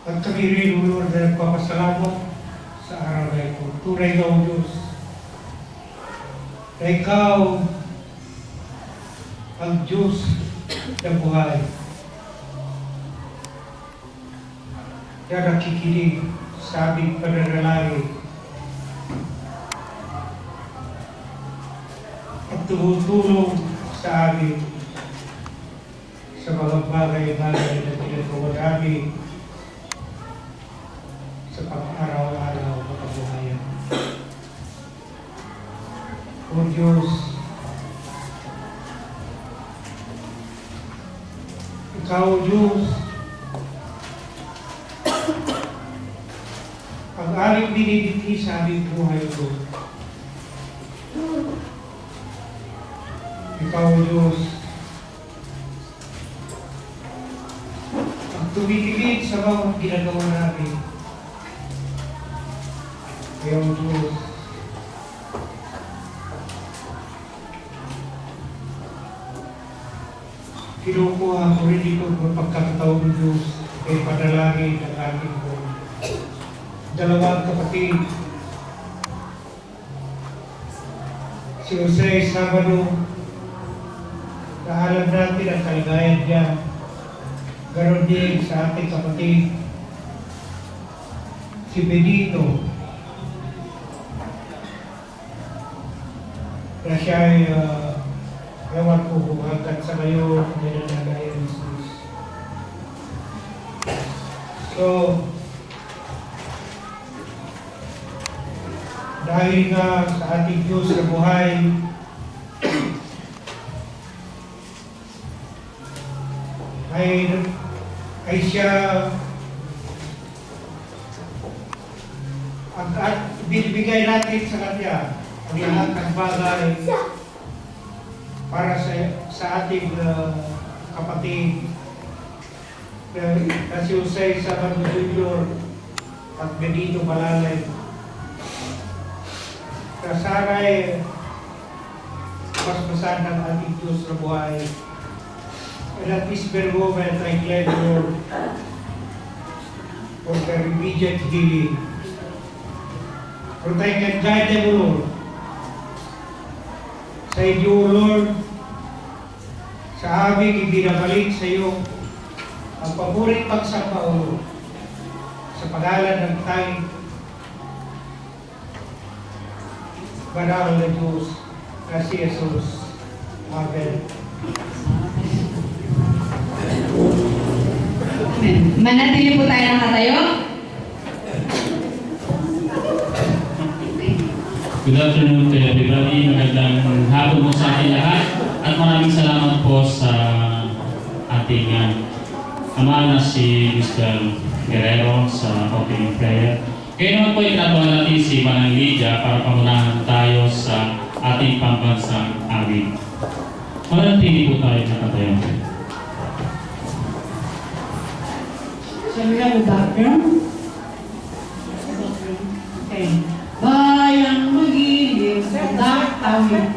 At kami rin, O Lord, na nagpapasalamat sa araw na ito. Tunay na, O Diyos, na Ikaw ang Diyos ng buhay. Na nakikinig sa aming pananalangin at tumutulong sa amin sa mga bagay-bagay na ginagawa namin sa pang-araw-araw na kabuhayan. O Diyos, Ikaw, Diyos, ang aming binibigay sa aming buhay ko. Ikaw, Diyos, ang tumitigil sa mga ginagawa namin. Ikaw, Diyos, kinukuha ko rin ito ng pagkakataon, Diyos, ay panalangin ng ating buhay. Dalawang kapatid, si Jose Sabado, na alam natin ang kalagayan niya. Ganon din sa ating kapatid, si Benito, na siya ay ewan ko kung hanggang sa ngayon na nananayan ni Jesus. So, dahil nga sa ating Diyos na buhay, ay siya at binibigay natin sa Kanya ang lahat ng bagay para sa ating kapatid na si Jose Sabado Jr. at Benito Malalay. Sana'y paspasan ng ating Diyos na buhay. And at this very moment, I claim, Lord, for their immediate healing. Protect and guide them, Lord. Sa inyo, Lord, sa aming ibinabalik sa iyo ang paborit pagsamba, Lord, sa pangalan ng tayong banal na Diyos na si Jesus. Amen. Amen. Manatili po tayo nakatayo. Good afternoon to everybody. Magandang hapon po sa ating lahat. At maraming salamat po sa ating ama na si Mr. Guerrero sa opening prayer. Kaya naman po itinatawa natin si Manang Lydia para pangunahan tayo sa ating pambansang awit. Manatili po tayo nakatayo. Shall we have a background? Okay. Bayang magiging dark awit.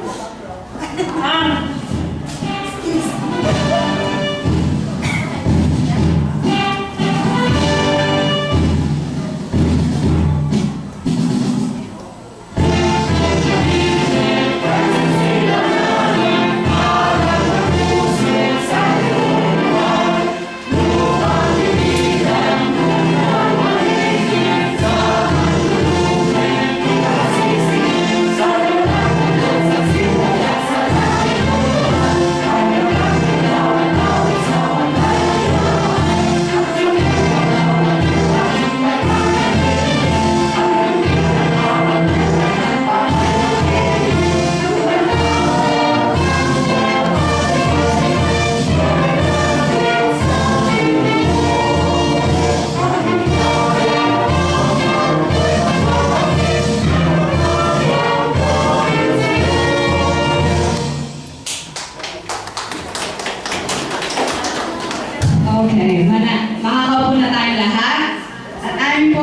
Okay, makakaupo na tayong lahat. At amin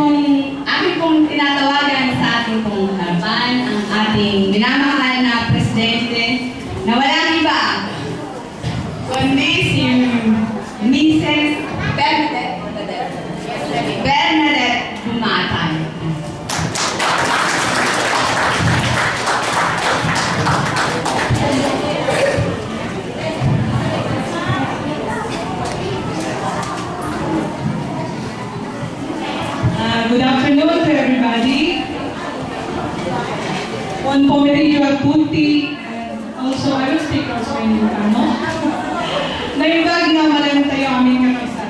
pong tinatawagan sa ating pong harapan ang ating minamahal na presidente na walang iba kundi si Mrs. Bernadette. Good afternoon to everybody. Buon pomeriggio a tutti. And also, I will speak also in Ilocano. Naibag na malang tayo aming kakaisa.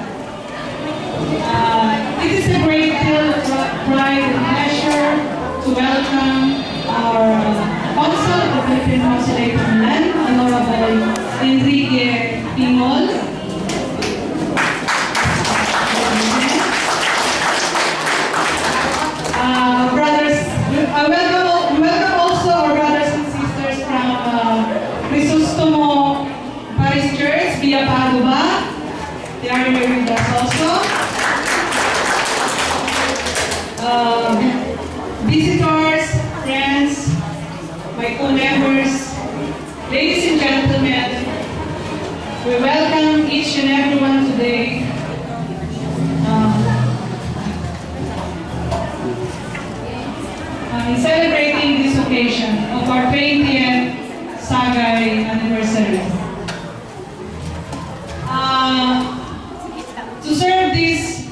It is a great deal of pride and pleasure to welcome our Consul of the Philippine Consulate in Milan, Honorable Enrique Pingol. Brothers, welcome also our brothers and sisters from Crisostomo Parish Church, Via Padova. They are here with us also. Visitors, friends, my co-members, ladies and gentlemen, we welcome each and everyone today. In celebrating this occasion of our 20th Sagay anniversary. To serve this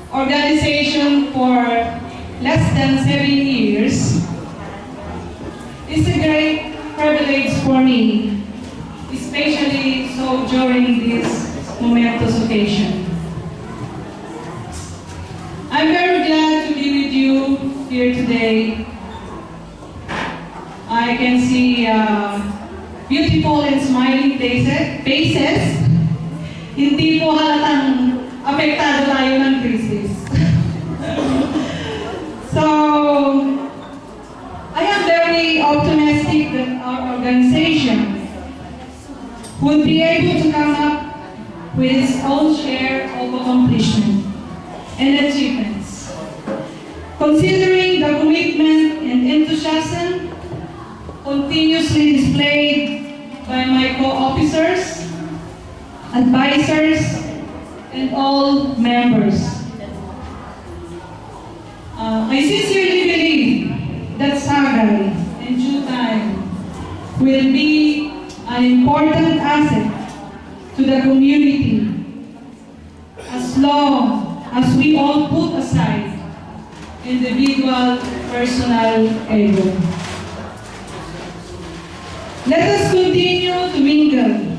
organization for less than 7 years is a great privilege for me, especially so during this momentous occasion. I'm very glad to be with you here today. I can see beautiful and smiling faces. Hindi po halatang apektado tayo ng crisis. So, I am very optimistic that our organization would be able to come up with its own share of accomplishment and achievements. Considering the commitment and enthusiasm continuously displayed by my co-officers, advisors, and all members. I sincerely believe that Sagay in due time will be an important asset to the community as long as we all put aside individual personal ego. Let us continue to mingle,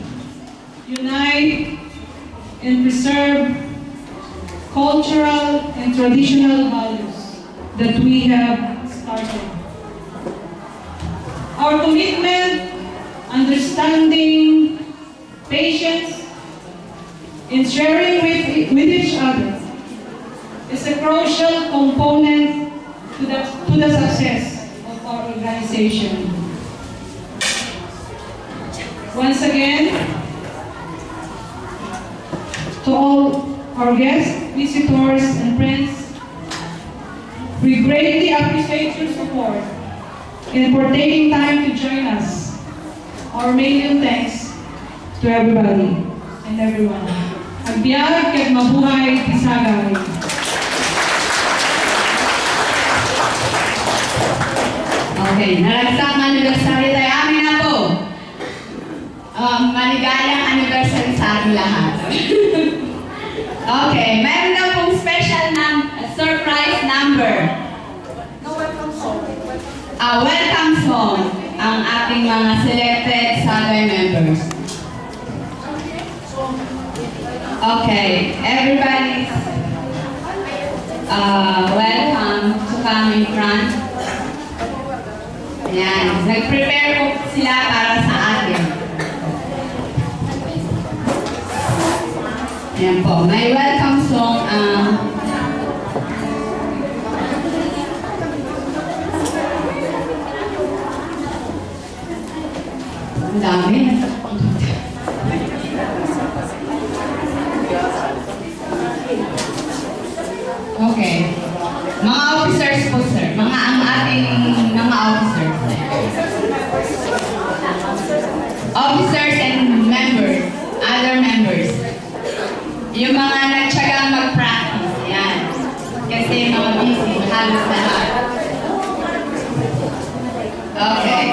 unite, and preserve cultural and traditional values that we have started. Our commitment, understanding, patience, and sharing with each other is a crucial component to the success of our organization. Once again, to all our guests, visitors, and friends, we greatly appreciate your support and for taking time to join us. Our million thanks to everybody and everyone. Agbiag kag mabuhay ti Sagay. Okay, nalagsak na anniversary tayo. Amin na po. Maligayang anniversary sa ating lahat. Okay, meron daw pong special surprise number. Welcome song ang ating mga selected Sagay members. Okay, everybody's welcome to come in front. Ayan, nag-prepare po sila para sa atin. Ayan po, may welcome song ang dami. Okay. Mga officers po, sir. Ang ating mga officers. Officers and members. Other members. Yung mga nagtsagang mag-practice. Yan. Kasi mga busy. Halos lahat. Okay.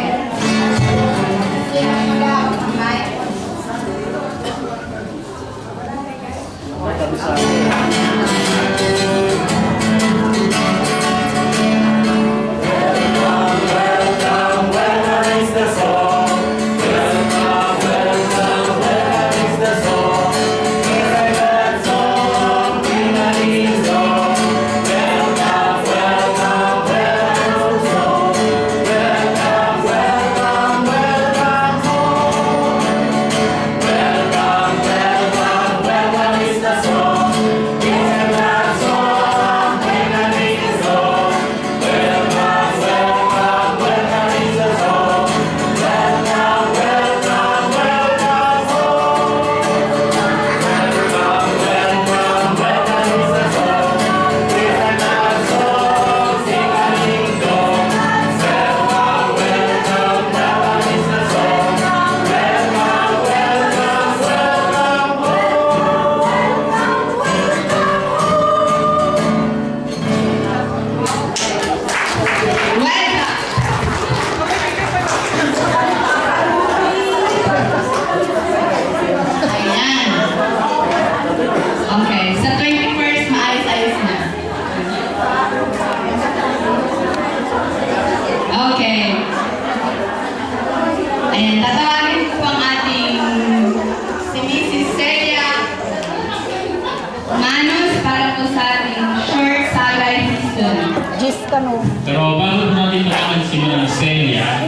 Pero bago natin malaman si Manang Celia,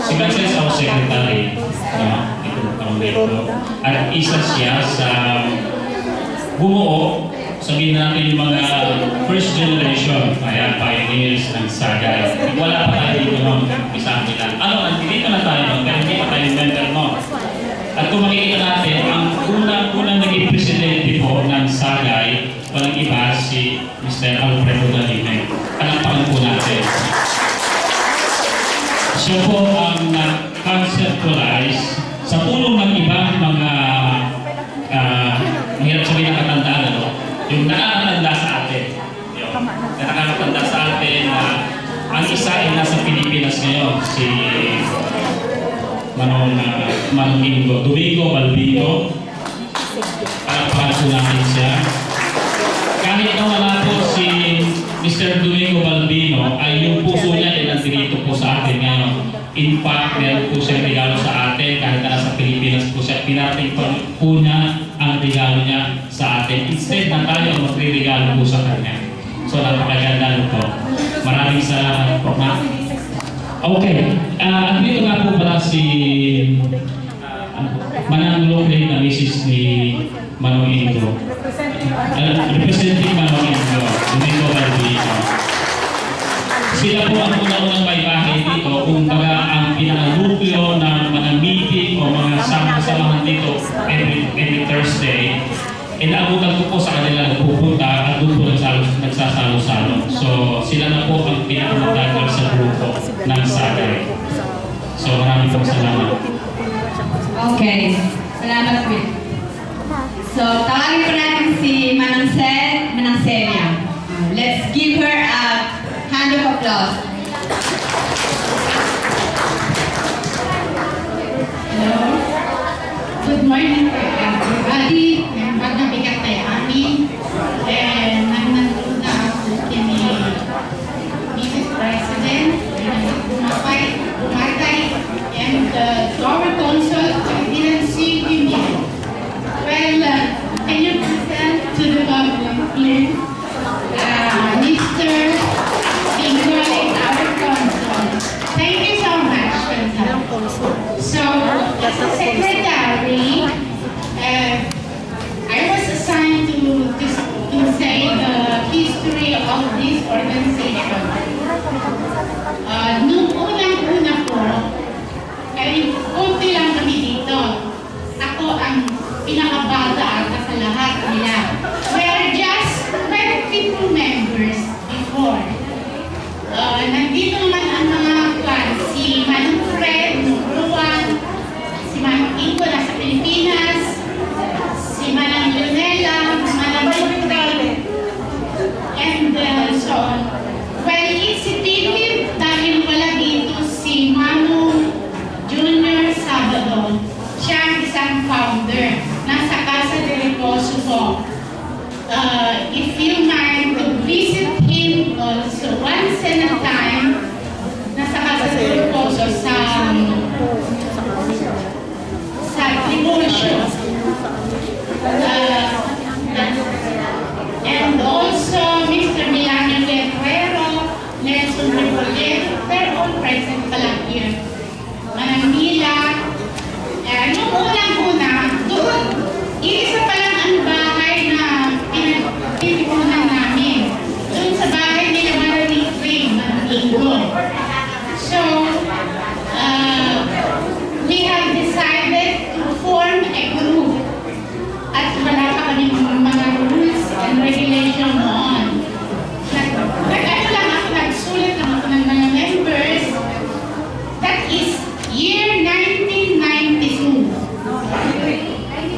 si Frances our secretary, itong taon na ito, at isa siya sa bumuo, sabihin natin yung mga first generation, kaya pioneers ng Sagay. Wala pa tayo dito nung isa nila. Dito na tayo nung, pero hindi pa tayo member mo. At kung makikita natin, ang unang naging presidente po ng Sagay, walang iba si Mr. Alfredo Dalime. Palakpakan po natin. Siya po ang conceptualize sa tulong ng ibang mga mahirap sabihin na katandaan, yung nakakatanda sa atin. Nakakatanda sa atin na ang isa ay nasa Pilipinas ngayon, si Manong Domingo Balbino. Palakpakan po natin siya. Kahit na wala po si Mr. Domingo Balbino, ay yung puso niya ay nandito po sa atin ngayon. In fact, meron po siya regalo sa atin kahit na nasa Pilipinas po siya. Pinating po niya ang regalo niya sa atin. Instead na tayo ang magre-regalo po sa kanya. So, napakaganda po. Maraming salamat po, ma'am. Okay. Dito nga po pala si Manang Locre na misis ni Manong Indro. Representing Manong Indro, Domingo Balbino. Sila po ang unang may bahay dito kung baga ang pinangalupyo ng mga meeting o mga samahan dito every Thursday. Inaabutan ko po sa kanila nagpupunta at doon po nagsasalo-salo. So sila na po ang pinakamatagal sa grupo ng Sagay. So maraming pong salamat. Okay. Salamat po. So, tawagin po natin si Manang Celia. Let's give her a hand of applause. Hello. Good morning to everybody. Magandang bigat tayo amin. Nandun na ako kini Mrs. President, Bumatay, and to our consul, I didn't see him yet. Well, can you present to the public, please? Mr. Bingoy, our consul. Thank you so much for that. So, as a secretary, I was assigned to say the history of this organization. Nung unang-una po, ay konti lang kami dito. Ako ang pinakabata ata sa lahat nila. We're just 22 members before. Nandito naman ang mga fans, si Manong Fred, Ruan, si Manong Ingo nasa Pilipinas, si Manang Leonela, Manang Lutri, and so on. Well, it's a dahil wala dito si Manong Junior Sabado. Siya ang isang founder. Nasa Casa de Reposo po. If you mind to visit him also once in a time, nasa Casa de Reposo sa Tribulio. And also Mr. Milano Guerrero, Nelson Rebolledo, they're all present pala here. Manamila, yung unang-una, doon, isa pa lang ang bahay na pinag-ipunan namin. Doon sa bahay nila Maraming Ring, Manaminggo. So, we have decided to form a group. At wala pa kami mga rules and regulation noon. Nagsulat lang ako ng mga members. That is year 1992.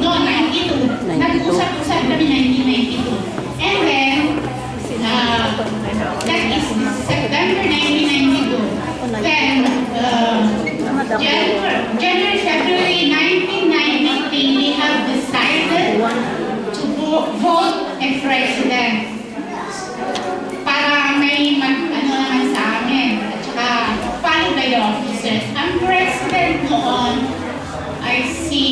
No, 92. Nag-usap-usap kami 1992. And then, that is September 1992. Then, January, February 1993, we have decided to vote a president para may ano naman sa amin at saka follow by the officers. Ang president noon ay si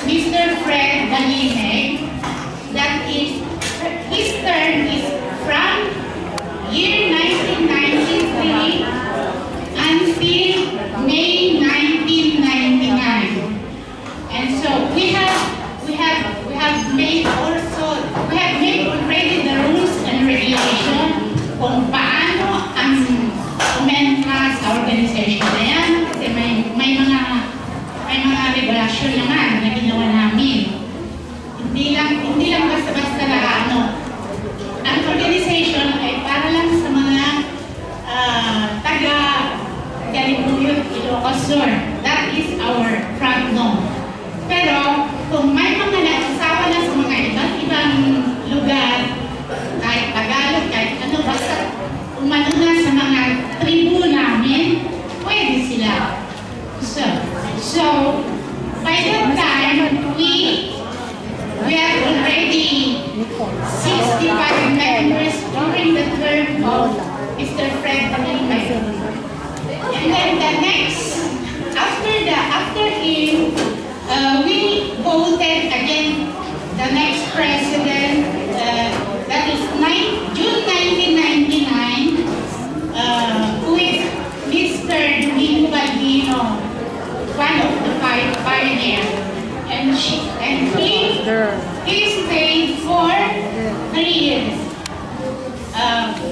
Mr. Fred Dalime. That is, his term is from after him, we voted again the next president, that is June 1999, with Mr. Domingo Baldino, one of the pioneers. And he stayed for 3 years.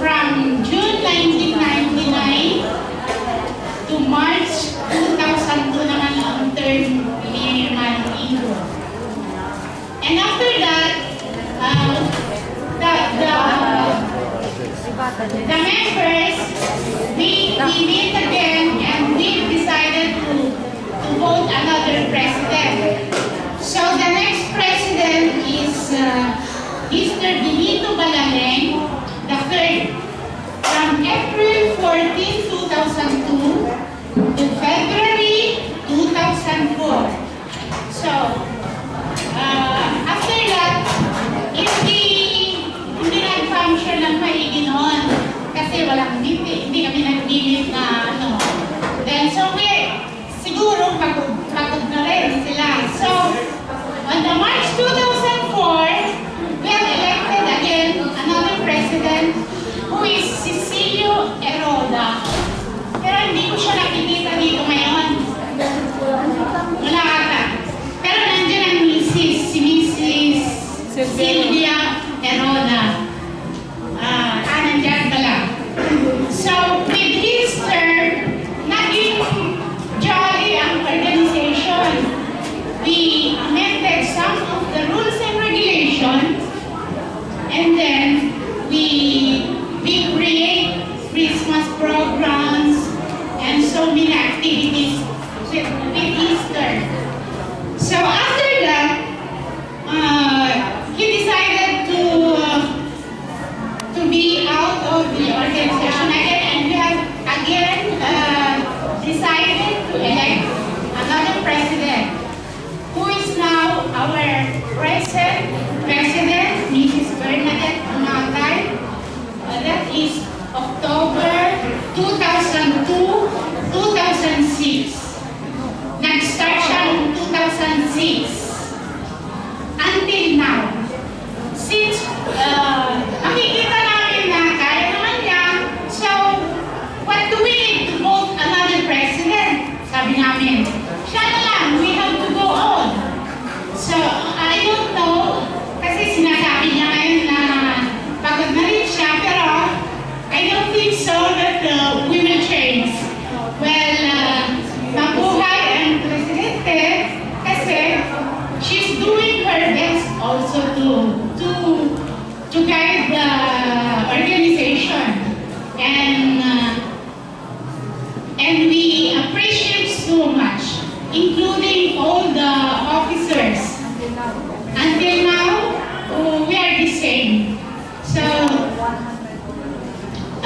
From June 1999 to March 2002 naman ang third year Manilo. And after that, the members, we meet again and we decided to vote another president. So the next president is Mr. Benito Balaleng, the third, from April 14, 2002 to February 2004. So, after that, hindi nag-function ng maigi noon kasi hindi kami nag-limit na ano. Then, so siguro pagod na rin sila. So, on the March 2004, we have elected again another president who is Cecilio Eroda. Pero hindi ko siya nakikita dito ngayon. Wala ata. Pero nandiyan ang si Mrs. Silvia Eroda. Nandiyan pala. So, with his term, naging jolly ang organization. We amended some of the rules and regulations, and then we create Christmas programs and so many activities with Easter. So after that, he decided to be out of the organization again, and we have again decided to elect another president, who is now our present president, Mrs. Bernadette Umatay. That is October 2002-2006. Nag-start siya noong 2006. Until now. Since nakikita namin na kaya naman niya, so what do we need to vote another president? Sabi namin, siya na lang, we have to go on. So, I don't know, kasi sinasabi niya ngayon na pagod na rin siya, pero I don't think so that we will change. Well, mabuhay ang presidente kasi she's doing her best also to guide the organization. And we appreciate so much, including all the officers. Until now, we are the same. So,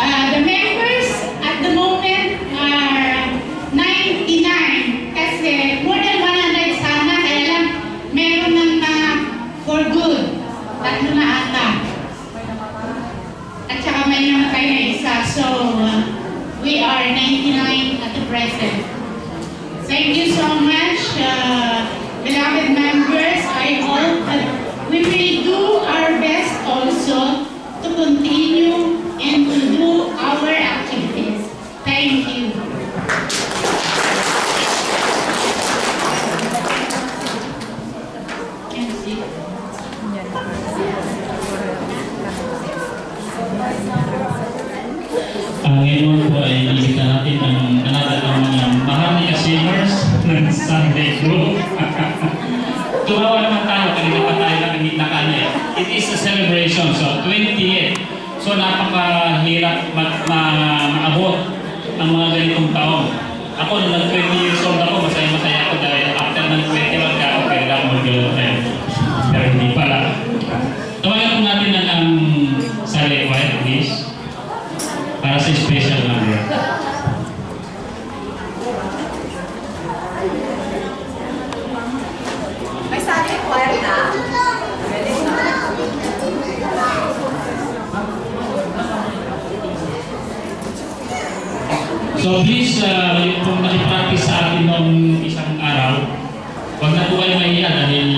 the members at the moment are 99 kasi more than 100 sana, kaya lang meron ng for good. 3 na ata. At saka may namatay na isa. So, we are 99 at the present. Thank you so much, beloved members. I hope that we will do our best also to continue and to do our activities. Thank you. Ngayon po ay imbita natin ang mga Maharlika Singers ng Sunday Group. Tumawa naman tayo, kanina pa tayo It is a celebration, so 28. So napakahirap maabot ang mga ganitong taon. Ako nung nag-20 years old ako, masaya-masaya ako dahil after ng 21 ka ako, kailangan mag-girlfriend. Pero hindi pala. Tawagan po natin ang Sally White, please. Para sa special number. May sali choir na? So please, yung kung nakipractice sa atin noong isang araw, huwag na po kayo mahiya dahil